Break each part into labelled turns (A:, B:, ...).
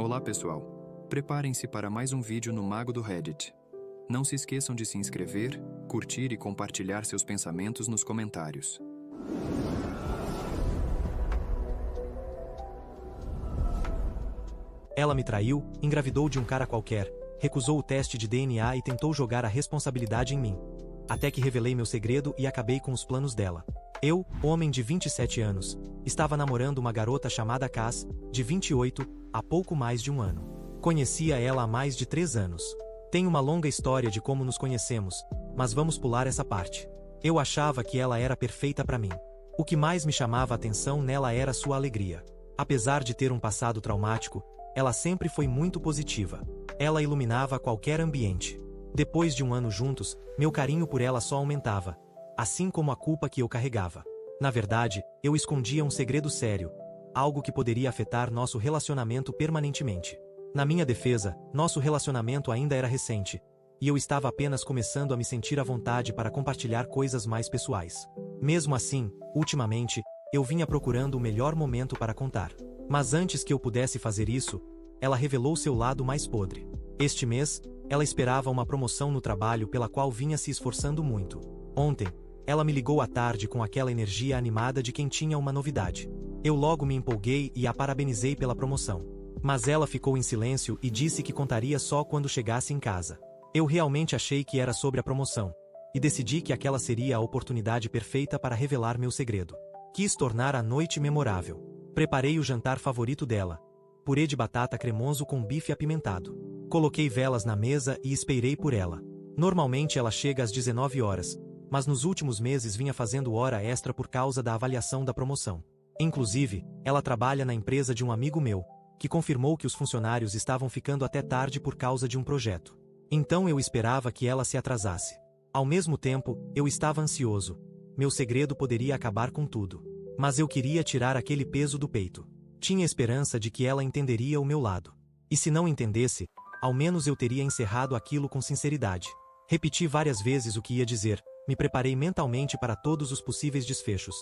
A: Olá pessoal, preparem-se para mais um vídeo no Mago do Reddit. Não se esqueçam de se inscrever, curtir e compartilhar seus pensamentos nos comentários.
B: Ela me traiu, engravidou de um cara qualquer, recusou o teste de DNA e tentou jogar a responsabilidade em mim. Até que revelei meu segredo e acabei com os planos dela. Eu, homem de 27 anos, estava namorando uma garota chamada Cass, de 28, há pouco mais de um ano. Conhecia ela há mais de 3 anos. Tem uma longa história de como nos conhecemos, mas vamos pular essa parte. Eu achava que ela era perfeita para mim. O que mais me chamava a atenção nela era sua alegria. Apesar de ter um passado traumático, ela sempre foi muito positiva. Ela iluminava qualquer ambiente. Depois de um ano juntos, meu carinho por ela só aumentava, assim como a culpa que eu carregava. Na verdade, eu escondia um segredo sério, algo que poderia afetar nosso relacionamento permanentemente. Na minha defesa, nosso relacionamento ainda era recente, e eu estava apenas começando a me sentir à vontade para compartilhar coisas mais pessoais. Mesmo assim, ultimamente, eu vinha procurando o melhor momento para contar. Mas antes que eu pudesse fazer isso, ela revelou seu lado mais podre. Este mês, ela esperava uma promoção no trabalho pela qual vinha se esforçando muito. Ontem, ela me ligou à tarde com aquela energia animada de quem tinha uma novidade. Eu logo me empolguei e a parabenizei pela promoção. Mas ela ficou em silêncio e disse que contaria só quando chegasse em casa. Eu realmente achei que era sobre a promoção, e decidi que aquela seria a oportunidade perfeita para revelar meu segredo. Quis tornar a noite memorável. Preparei o jantar favorito dela, purê de batata cremoso com bife apimentado. Coloquei velas na mesa e esperei por ela. Normalmente ela chega às 19 horas, mas nos últimos meses vinha fazendo hora extra por causa da avaliação da promoção. Inclusive, ela trabalha na empresa de um amigo meu, que confirmou que os funcionários estavam ficando até tarde por causa de um projeto. Então eu esperava que ela se atrasasse. Ao mesmo tempo, eu estava ansioso. Meu segredo poderia acabar com tudo. Mas eu queria tirar aquele peso do peito. Tinha esperança de que ela entenderia o meu lado. E se não entendesse, ao menos eu teria encerrado aquilo com sinceridade. Repeti várias vezes o que ia dizer, me preparei mentalmente para todos os possíveis desfechos.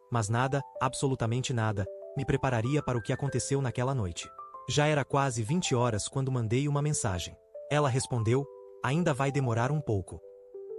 B: Mas nada, absolutamente nada, me prepararia para o que aconteceu naquela noite. Já era quase 20 horas quando mandei uma mensagem. Ela respondeu, ainda vai demorar um pouco.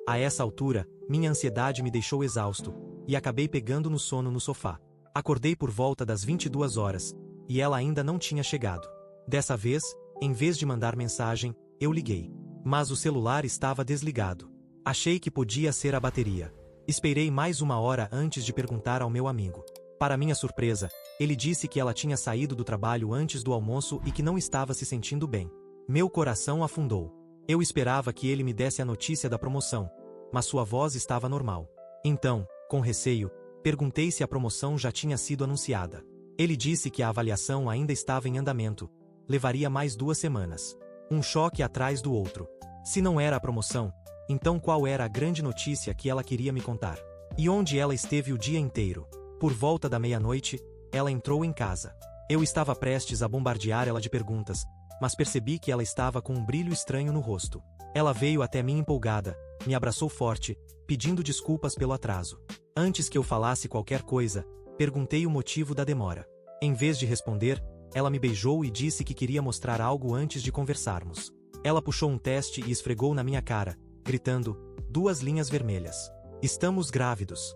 B: A essa altura, minha ansiedade me deixou exausto, e acabei pegando no sono no sofá. Acordei por volta das 22 horas, e ela ainda não tinha chegado. Dessa vez, em vez de mandar mensagem, eu liguei. Mas o celular estava desligado. Achei que podia ser a bateria. Esperei mais uma hora antes de perguntar ao meu amigo. Para minha surpresa, ele disse que ela tinha saído do trabalho antes do almoço e que não estava se sentindo bem. Meu coração afundou. Eu esperava que ele me desse a notícia da promoção, mas sua voz estava normal. Então, com receio, perguntei se a promoção já tinha sido anunciada. Ele disse que a avaliação ainda estava em andamento. Levaria mais 2 semanas. Um choque atrás do outro. Se não era a promoção, então qual era a grande notícia que ela queria me contar? E onde ela esteve o dia inteiro? Por volta da meia-noite, ela entrou em casa. Eu estava prestes a bombardear ela de perguntas, mas percebi que ela estava com um brilho estranho no rosto. Ela veio até mim empolgada, me abraçou forte, pedindo desculpas pelo atraso. Antes que eu falasse qualquer coisa, perguntei o motivo da demora. Em vez de responder, ela me beijou e disse que queria mostrar algo antes de conversarmos. Ela puxou um teste e esfregou na minha cara, gritando, 2 linhas vermelhas. Estamos grávidos.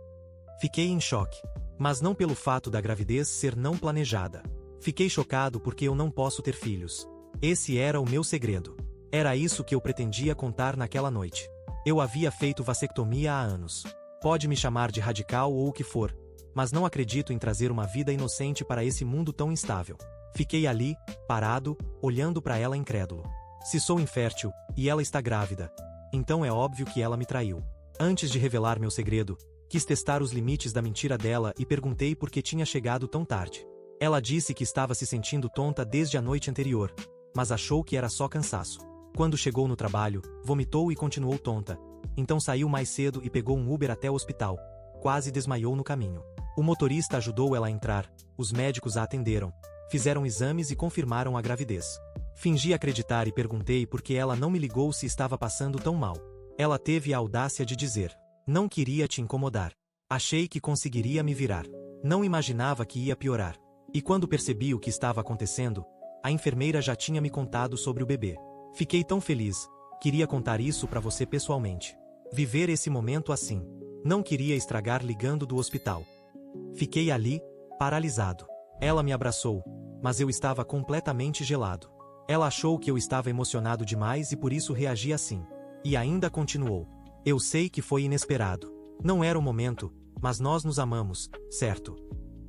B: Fiquei em choque. Mas não pelo fato da gravidez ser não planejada. Fiquei chocado porque eu não posso ter filhos. Esse era o meu segredo. Era isso que eu pretendia contar naquela noite. Eu havia feito vasectomia há anos. Pode me chamar de radical ou o que for, mas não acredito em trazer uma vida inocente para esse mundo tão instável. Fiquei ali, parado, olhando para ela incrédulo. Se sou infértil, e ela está grávida, então é óbvio que ela me traiu. Antes de revelar meu segredo, quis testar os limites da mentira dela e perguntei por que tinha chegado tão tarde. Ela disse que estava se sentindo tonta desde a noite anterior, mas achou que era só cansaço. Quando chegou no trabalho, vomitou e continuou tonta. Então saiu mais cedo e pegou um Uber até o hospital. Quase desmaiou no caminho. O motorista ajudou ela a entrar, os médicos a atenderam, fizeram exames e confirmaram a gravidez. Fingi acreditar e perguntei por que ela não me ligou se estava passando tão mal. Ela teve a audácia de dizer, não queria te incomodar. Achei que conseguiria me virar. Não imaginava que ia piorar. E quando percebi o que estava acontecendo, A enfermeira já tinha me contado sobre o bebê. Fiquei tão feliz. Queria contar isso para você pessoalmente. Viver esse momento assim. Não queria estragar ligando do hospital. Fiquei ali, paralisado. Ela me abraçou, mas eu estava completamente gelado. Ela achou que eu estava emocionado demais e por isso reagi assim. E ainda continuou. Eu sei que foi inesperado. Não era o momento, mas nós nos amamos, certo?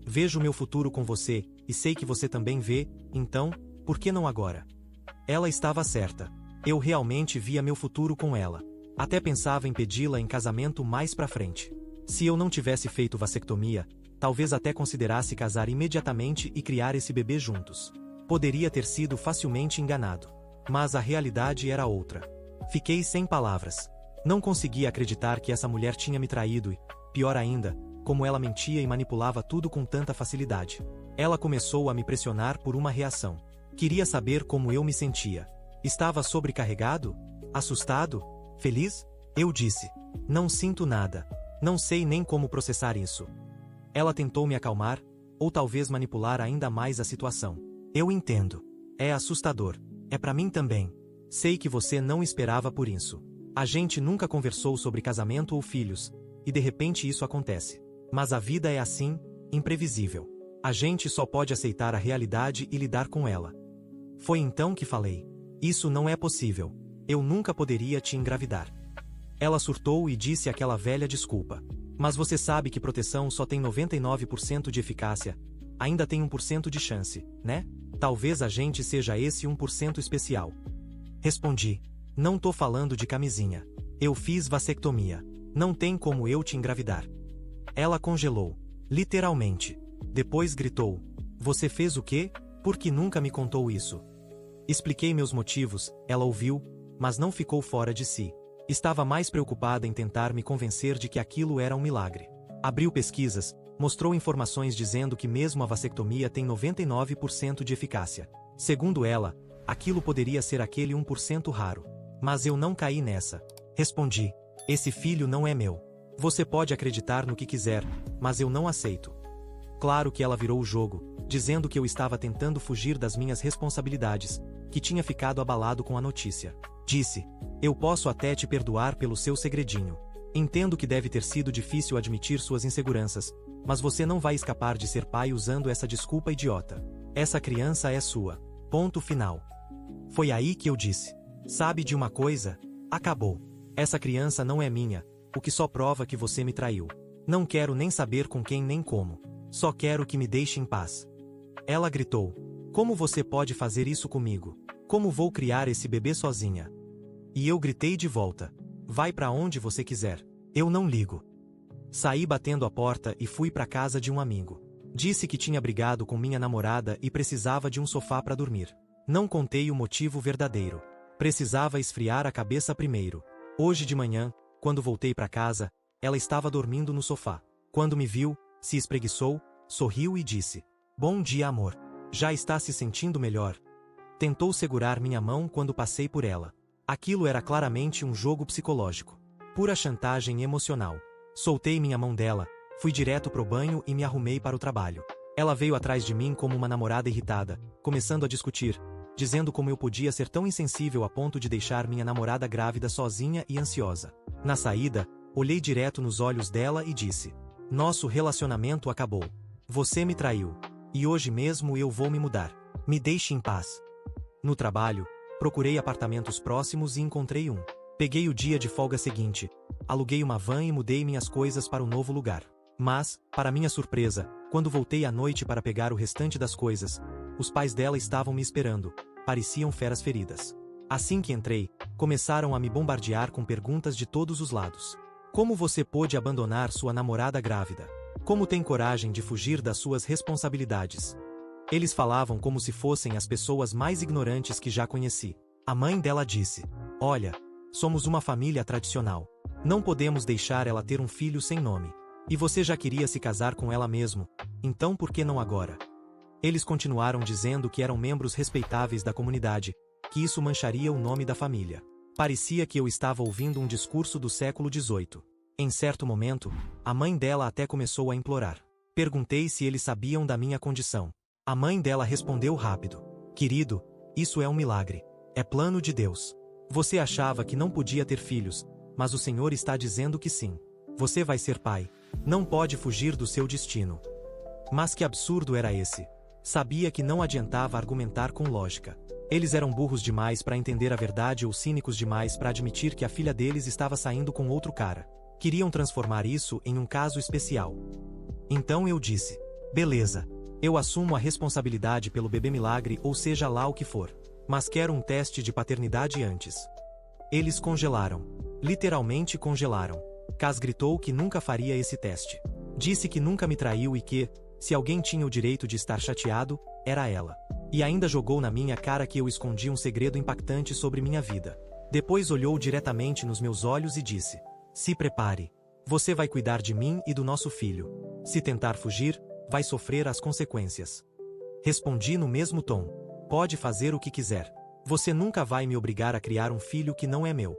B: Vejo meu futuro com você, e sei que você também vê, então, por que não agora? Ela estava certa. Eu realmente via meu futuro com ela. Até pensava em pedi-la em casamento mais pra frente. Se eu não tivesse feito vasectomia, talvez até considerasse casar imediatamente e criar esse bebê juntos. Poderia ter sido facilmente enganado. Mas a realidade era outra. Fiquei sem palavras. Não conseguia acreditar que essa mulher tinha me traído e, pior ainda, como ela mentia e manipulava tudo com tanta facilidade. Ela começou a me pressionar por uma reação. Queria saber como eu me sentia. Estava sobrecarregado? Assustado? Feliz? Eu disse. Não sinto nada. Não sei nem como processar isso. Ela tentou me acalmar, ou talvez manipular ainda mais a situação. Eu entendo. É assustador. É pra mim também. Sei que você não esperava por isso. A gente nunca conversou sobre casamento ou filhos, e de repente isso acontece. Mas a vida é assim, imprevisível. A gente só pode aceitar a realidade e lidar com ela. Foi então que falei. Isso não é possível. Eu nunca poderia te engravidar. Ela surtou e disse aquela velha desculpa. Mas você sabe que proteção só tem 99% de eficácia. Ainda tem 1% de chance, né? Talvez a gente seja esse 1% especial. Respondi. Não tô falando de camisinha. Eu fiz vasectomia. Não tem como eu te engravidar. Ela congelou. Literalmente. Depois gritou. Você fez o quê? Por que nunca me contou isso? Expliquei meus motivos, ela ouviu, mas não ficou fora de si. Estava mais preocupada em tentar me convencer de que aquilo era um milagre. Abriu pesquisas, mostrou informações dizendo que mesmo a vasectomia tem 99% de eficácia. Segundo ela, aquilo poderia ser aquele 1% raro. Mas eu não caí nessa. Respondi. Esse filho não é meu. Você pode acreditar no que quiser, mas eu não aceito. Claro que ela virou o jogo, dizendo que eu estava tentando fugir das minhas responsabilidades, que tinha ficado abalado com a notícia. Disse, eu posso até te perdoar pelo seu segredinho. Entendo que deve ter sido difícil admitir suas inseguranças, mas você não vai escapar de ser pai usando essa desculpa idiota. Essa criança é sua. Ponto final. Foi aí que eu disse. Sabe de uma coisa? Acabou. Essa criança não é minha, o que só prova que você me traiu. Não quero nem saber com quem nem como. Só quero que me deixe em paz. Ela gritou. Como você pode fazer isso comigo? Como vou criar esse bebê sozinha? E eu gritei de volta. Vai pra onde você quiser. Eu não ligo. Saí batendo a porta e fui pra casa de um amigo. Disse que tinha brigado com minha namorada e precisava de um sofá pra dormir. Não contei o motivo verdadeiro. Precisava esfriar a cabeça primeiro. Hoje de manhã, quando voltei pra casa, ela estava dormindo no sofá. Quando me viu, se espreguiçou, sorriu e disse: Bom dia, amor. Já está se sentindo melhor? Tentou segurar minha mão quando passei por ela. Aquilo era claramente um jogo psicológico. Pura chantagem emocional. Soltei minha mão dela, fui direto pro banho e me arrumei para o trabalho. Ela veio atrás de mim como uma namorada irritada, começando a discutir, dizendo como eu podia ser tão insensível a ponto de deixar minha namorada grávida sozinha e ansiosa. Na saída, olhei direto nos olhos dela e disse: Nosso relacionamento acabou. Você me traiu. E hoje mesmo eu vou me mudar. Me deixe em paz. No trabalho, procurei apartamentos próximos e encontrei um. Peguei o dia de folga seguinte, aluguei uma van e mudei minhas coisas para um novo lugar. Mas, para minha surpresa, quando voltei à noite para pegar o restante das coisas, os pais dela estavam me esperando. Pareciam feras feridas. Assim que entrei, começaram a me bombardear com perguntas de todos os lados. Como você pôde abandonar sua namorada grávida? Como tem coragem de fugir das suas responsabilidades? Eles falavam como se fossem as pessoas mais ignorantes que já conheci. A mãe dela disse: Olha, somos uma família tradicional. Não podemos deixar ela ter um filho sem nome. E você já queria se casar com ela mesmo, então por que não agora? Eles continuaram dizendo que eram membros respeitáveis da comunidade, que isso mancharia o nome da família. Parecia que eu estava ouvindo um discurso do século XVIII. Em certo momento, a mãe dela até começou a implorar. Perguntei se eles sabiam da minha condição. A mãe dela respondeu rápido: Querido, isso é um milagre. É plano de Deus. Você achava que não podia ter filhos, mas o Senhor está dizendo que sim. Você vai ser pai. Não pode fugir do seu destino. Mas que absurdo era esse? Sabia que não adiantava argumentar com lógica. Eles eram burros demais para entender a verdade ou cínicos demais para admitir que a filha deles estava saindo com outro cara. Queriam transformar isso em um caso especial. Então eu disse: beleza, eu assumo a responsabilidade pelo bebê milagre ou seja lá o que for. Mas quero um teste de paternidade antes. Eles congelaram. Literalmente congelaram. Cas gritou que nunca faria esse teste. Disse que nunca me traiu e que, se alguém tinha o direito de estar chateado, era ela. E ainda jogou na minha cara que eu escondi um segredo impactante sobre minha vida. Depois olhou diretamente nos meus olhos e disse: se prepare. Você vai cuidar de mim e do nosso filho. Se tentar fugir, vai sofrer as consequências. Respondi no mesmo tom: pode fazer o que quiser. Você nunca vai me obrigar a criar um filho que não é meu.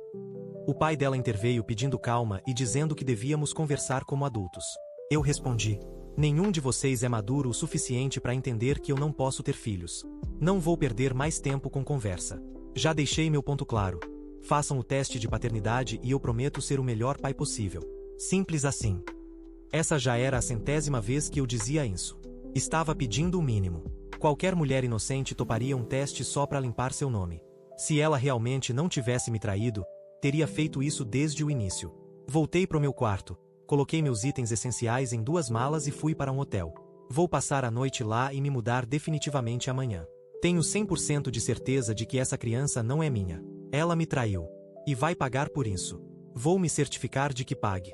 B: O pai dela interveio pedindo calma e dizendo que devíamos conversar como adultos. Eu respondi: nenhum de vocês é maduro o suficiente para entender que eu não posso ter filhos. Não vou perder mais tempo com conversa. Já deixei meu ponto claro. Façam o teste de paternidade e eu prometo ser o melhor pai possível. Simples assim. Essa já era a 100ª vez que eu dizia isso. Estava pedindo o mínimo. Qualquer mulher inocente toparia um teste só para limpar seu nome. Se ela realmente não tivesse me traído, teria feito isso desde o início. Voltei pro meu quarto, coloquei meus itens essenciais em 2 malas e fui para um hotel. Vou passar a noite lá e me mudar definitivamente amanhã. Tenho 100% de certeza de que essa criança não é minha. Ela me traiu. E vai pagar por isso. Vou me certificar de que pague.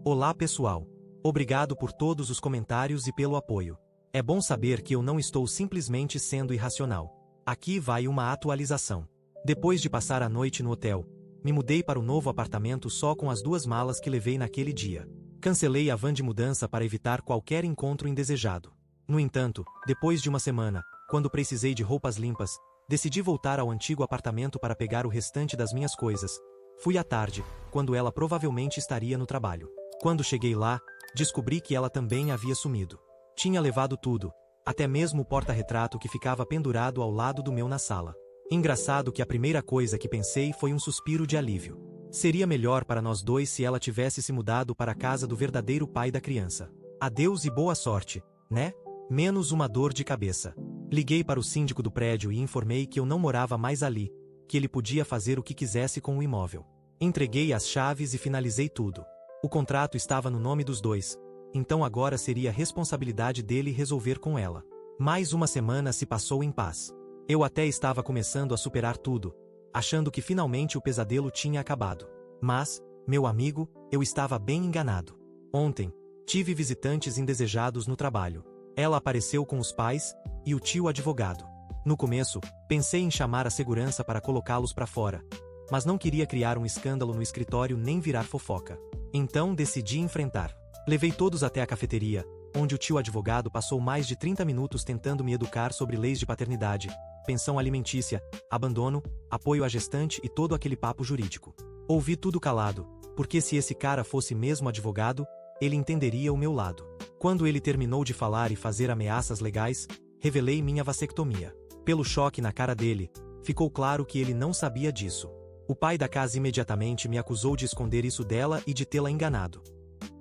B: Olá pessoal. Obrigado por todos os comentários e pelo apoio. É bom saber que eu não estou simplesmente sendo irracional. Aqui vai uma atualização. Depois de passar a noite no hotel, me mudei para o novo apartamento só com as 2 malas que levei naquele dia. Cancelei a van de mudança para evitar qualquer encontro indesejado. No entanto, depois de uma semana, quando precisei de roupas limpas, decidi voltar ao antigo apartamento para pegar o restante das minhas coisas. Fui à tarde, quando ela provavelmente estaria no trabalho. Quando cheguei lá, descobri que ela também havia sumido. Tinha levado tudo, até mesmo o porta-retrato que ficava pendurado ao lado do meu na sala. Engraçado que a primeira coisa que pensei foi um suspiro de alívio. Seria melhor para nós dois se ela tivesse se mudado para a casa do verdadeiro pai da criança. Adeus e boa sorte, né? Menos uma dor de cabeça. Liguei para o síndico do prédio e informei que eu não morava mais ali, que ele podia fazer o que quisesse com o imóvel. Entreguei as chaves e finalizei tudo. O contrato estava no nome dos dois, então agora seria responsabilidade dele resolver com ela. Mais uma semana se passou em paz. Eu até estava começando a superar tudo, achando que finalmente o pesadelo tinha acabado. Mas, meu amigo, eu estava bem enganado. Ontem, tive visitantes indesejados no trabalho. Ela apareceu com os pais e o tio advogado. No começo, pensei em chamar a segurança para colocá-los para fora, mas não queria criar um escândalo no escritório nem virar fofoca. Então decidi enfrentar. Levei todos até a cafeteria, onde o tio advogado passou mais de 30 minutos tentando me educar sobre leis de paternidade, pensão alimentícia, abandono, apoio à gestante e todo aquele papo jurídico. Ouvi tudo calado, porque se esse cara fosse mesmo advogado, ele entenderia o meu lado. Quando ele terminou de falar e fazer ameaças legais, revelei minha vasectomia. Pelo choque na cara dele, ficou claro que ele não sabia disso. O pai da casa imediatamente me acusou de esconder isso dela e de tê-la enganado.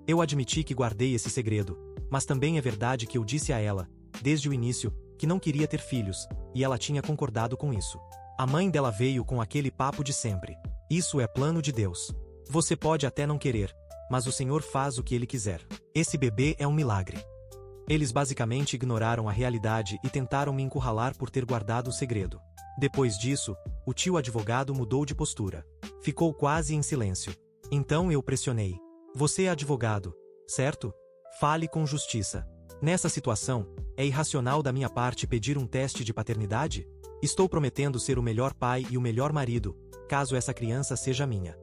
B: Eu admiti que guardei esse segredo, mas também é verdade que eu disse a ela, desde o início, que não queria ter filhos, e ela tinha concordado com isso. A mãe dela veio com aquele papo de sempre. Isso é plano de Deus. Você pode até não querer, mas o Senhor faz o que Ele quiser. Esse bebê é um milagre. Eles basicamente ignoraram a realidade e tentaram me encurralar por ter guardado o segredo. Depois disso, o tio advogado mudou de postura. Ficou quase em silêncio. Então eu pressionei. Você é advogado, certo? Fale com justiça. Nessa situação, é irracional da minha parte pedir um teste de paternidade? Estou prometendo ser o melhor pai e o melhor marido, caso essa criança seja minha.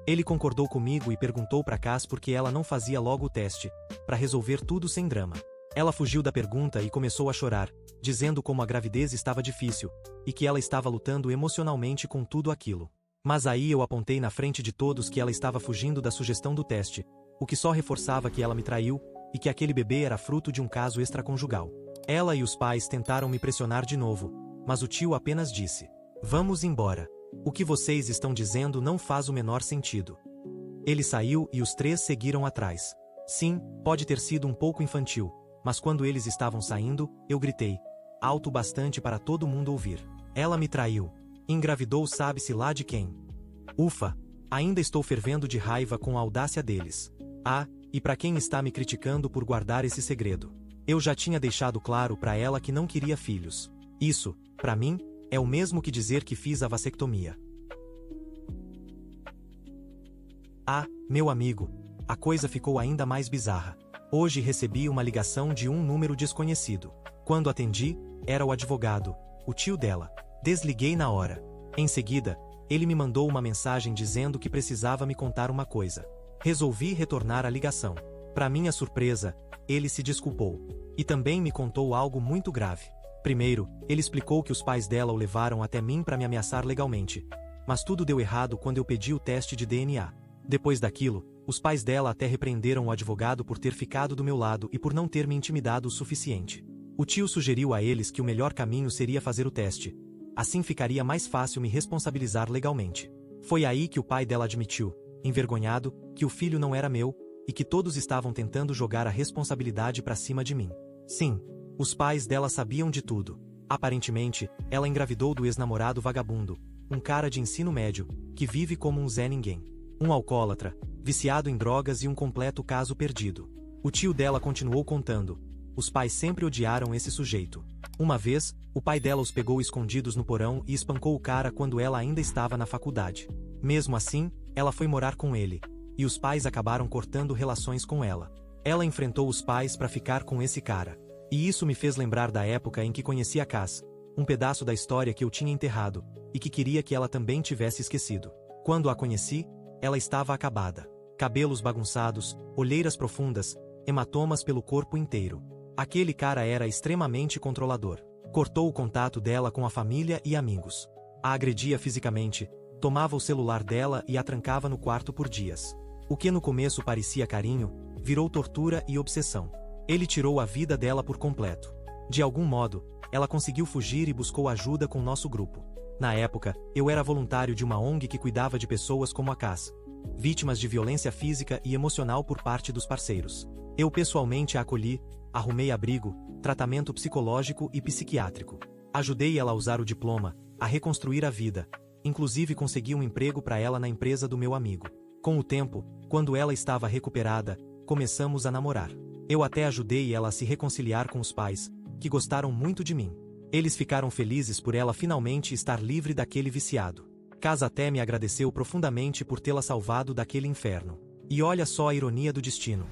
B: Ele concordou comigo e perguntou para Cas por que ela não fazia logo o teste, para resolver tudo sem drama. Ela fugiu da pergunta e começou a chorar, dizendo como a gravidez estava difícil, e que ela estava lutando emocionalmente com tudo aquilo. Mas aí eu apontei na frente de todos que ela estava fugindo da sugestão do teste, o que só reforçava que ela me traiu, e que aquele bebê era fruto de um caso extraconjugal. Ela e os pais tentaram me pressionar de novo, mas o tio apenas disse: "Vamos embora. O que vocês estão dizendo não faz o menor sentido." Ele saiu e os três seguiram atrás. Sim, pode ter sido um pouco infantil, mas quando eles estavam saindo, eu gritei, alto bastante para todo mundo ouvir: "Ela me traiu. Engravidou sabe-se lá de quem." Ufa! Ainda estou fervendo de raiva com a audácia deles. Ah, e para quem está me criticando por guardar esse segredo. Eu já tinha deixado claro para ela que não queria filhos. Isso, para mim, é o mesmo que dizer que fiz a vasectomia. Ah, meu amigo, a coisa ficou ainda mais bizarra. Hoje recebi uma ligação de um número desconhecido. Quando atendi, era o advogado, o tio dela. Desliguei na hora. Em seguida, ele me mandou uma mensagem dizendo que precisava me contar uma coisa. Resolvi retornar a ligação. Para minha surpresa, ele se desculpou. E também me contou algo muito grave. Primeiro, ele explicou que os pais dela o levaram até mim para me ameaçar legalmente. Mas tudo deu errado quando eu pedi o teste de DNA. Depois daquilo, os pais dela até repreenderam o advogado por ter ficado do meu lado e por não ter me intimidado o suficiente. O tio sugeriu a eles que o melhor caminho seria fazer o teste. Assim ficaria mais fácil me responsabilizar legalmente. Foi aí que o pai dela admitiu, envergonhado, que o filho não era meu, e que todos estavam tentando jogar a responsabilidade para cima de mim. Sim, os pais dela sabiam de tudo. Aparentemente, ela engravidou do ex-namorado vagabundo, um cara de ensino médio, que vive como um Zé Ninguém. Um alcoólatra, viciado em drogas e um completo caso perdido. O tio dela continuou contando. Os pais sempre odiaram esse sujeito. Uma vez, o pai dela os pegou escondidos no porão e espancou o cara quando ela ainda estava na faculdade. Mesmo assim, ela foi morar com ele, e os pais acabaram cortando relações com ela. Ela enfrentou os pais para ficar com esse cara. E isso me fez lembrar da época em que conheci a Cass, um pedaço da história que eu tinha enterrado, e que queria que ela também tivesse esquecido. Quando a conheci, ela estava acabada. Cabelos bagunçados, olheiras profundas, hematomas pelo corpo inteiro. Aquele cara era extremamente controlador. Cortou o contato dela com a família e amigos. A agredia fisicamente, tomava o celular dela e a trancava no quarto por dias. O que no começo parecia carinho, virou tortura e obsessão. Ele tirou a vida dela por completo. De algum modo, ela conseguiu fugir e buscou ajuda com nosso grupo. Na época, eu era voluntário de uma ONG que cuidava de pessoas como a Cass, vítimas de violência física e emocional por parte dos parceiros. Eu pessoalmente a acolhi, arrumei abrigo, tratamento psicológico e psiquiátrico. Ajudei ela a usar o diploma, a reconstruir a vida, inclusive consegui um emprego para ela na empresa do meu amigo. Com o tempo, quando ela estava recuperada, começamos a namorar. Eu até ajudei ela a se reconciliar com os pais, que gostaram muito de mim. Eles ficaram felizes por ela finalmente estar livre daquele viciado. Cass até me agradeceu profundamente por tê-la salvado daquele inferno. E olha só a ironia do destino.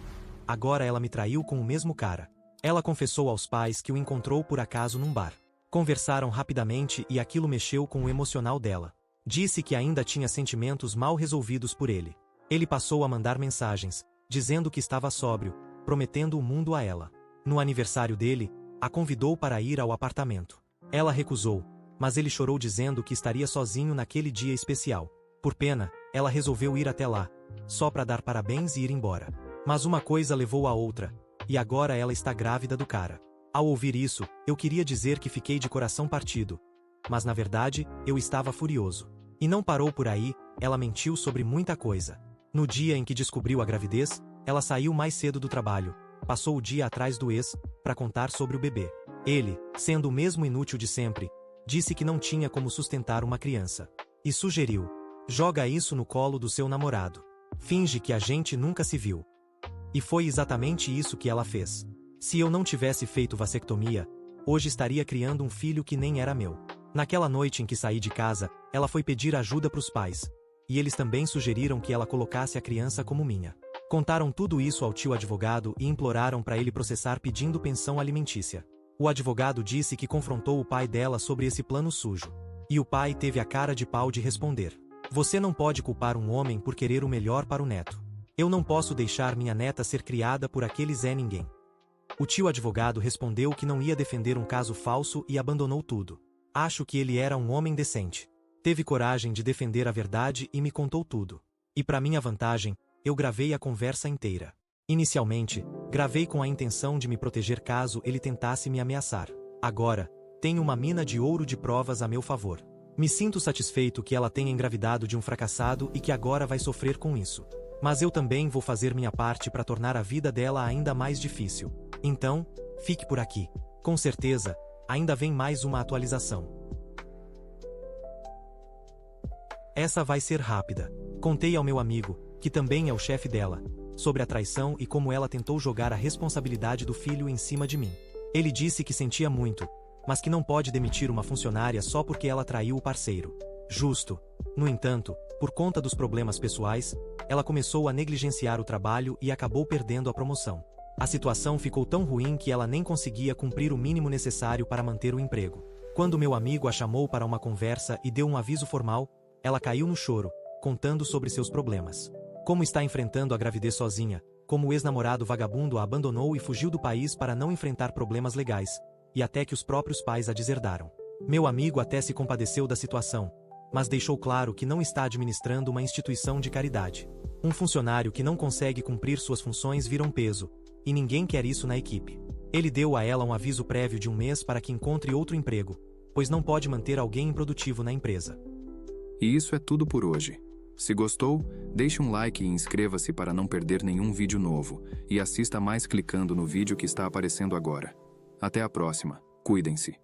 B: Agora ela me traiu com o mesmo cara. Ela confessou aos pais que o encontrou por acaso num bar. Conversaram rapidamente e aquilo mexeu com o emocional dela. Disse que ainda tinha sentimentos mal resolvidos por ele. Ele passou a mandar mensagens, dizendo que estava sóbrio, prometendo o mundo a ela. No aniversário dele, a convidou para ir ao apartamento. Ela recusou, mas ele chorou dizendo que estaria sozinho naquele dia especial. Por pena, ela resolveu ir até lá, só para dar parabéns e ir embora. Mas uma coisa levou a outra, e agora ela está grávida do cara. Ao ouvir isso, eu queria dizer que fiquei de coração partido. Mas na verdade, eu estava furioso. E não parou por aí, ela mentiu sobre muita coisa. No dia em que descobriu a gravidez, ela saiu mais cedo do trabalho, passou o dia atrás do ex, para contar sobre o bebê. Ele, sendo o mesmo inútil de sempre, disse que não tinha como sustentar uma criança. E sugeriu: joga isso no colo do seu namorado. Finge que a gente nunca se viu. E foi exatamente isso que ela fez. Se eu não tivesse feito vasectomia, hoje estaria criando um filho que nem era meu. Naquela noite em que saí de casa, ela foi pedir ajuda para os pais. E eles também sugeriram que ela colocasse a criança como minha. Contaram tudo isso ao tio advogado e imploraram para ele processar pedindo pensão alimentícia. O advogado disse que confrontou o pai dela sobre esse plano sujo. E o pai teve a cara de pau de responder: você não pode culpar um homem por querer o melhor para o neto. Eu não posso deixar minha neta ser criada por aquele Zé Ninguém. O tio advogado respondeu que não ia defender um caso falso e abandonou tudo. Acho que ele era um homem decente. Teve coragem de defender a verdade e me contou tudo. E para minha vantagem, eu gravei a conversa inteira. Inicialmente, gravei com a intenção de me proteger caso ele tentasse me ameaçar. Agora, tenho uma mina de ouro de provas a meu favor. Me sinto satisfeito que ela tenha engravidado de um fracassado e que agora vai sofrer com isso. Mas eu também vou fazer minha parte para tornar a vida dela ainda mais difícil. Então, fique por aqui. Com certeza, ainda vem mais uma atualização. Essa vai ser rápida. Contei ao meu amigo, que também é o chefe dela, sobre a traição e como ela tentou jogar a responsabilidade do filho em cima de mim. Ele disse que sentia muito, mas que não pode demitir uma funcionária só porque ela traiu o parceiro. Justo. No entanto, por conta dos problemas pessoais, ela começou a negligenciar o trabalho e acabou perdendo a promoção. A situação ficou tão ruim que ela nem conseguia cumprir o mínimo necessário para manter o emprego. Quando meu amigo a chamou para uma conversa e deu um aviso formal, ela caiu no choro, contando sobre seus problemas. Como está enfrentando a gravidez sozinha, como o ex-namorado vagabundo a abandonou e fugiu do país para não enfrentar problemas legais, e até que os próprios pais a deserdaram. Meu amigo até se compadeceu da situação, mas deixou claro que não está administrando uma instituição de caridade. Um funcionário que não consegue cumprir suas funções vira um peso, e ninguém quer isso na equipe. Ele deu a ela um aviso prévio de um mês para que encontre outro emprego, pois não pode manter alguém improdutivo na empresa.
A: E isso é tudo por hoje. Se gostou, deixe um like e inscreva-se para não perder nenhum vídeo novo, e assista mais clicando no vídeo que está aparecendo agora. Até a próxima. Cuidem-se.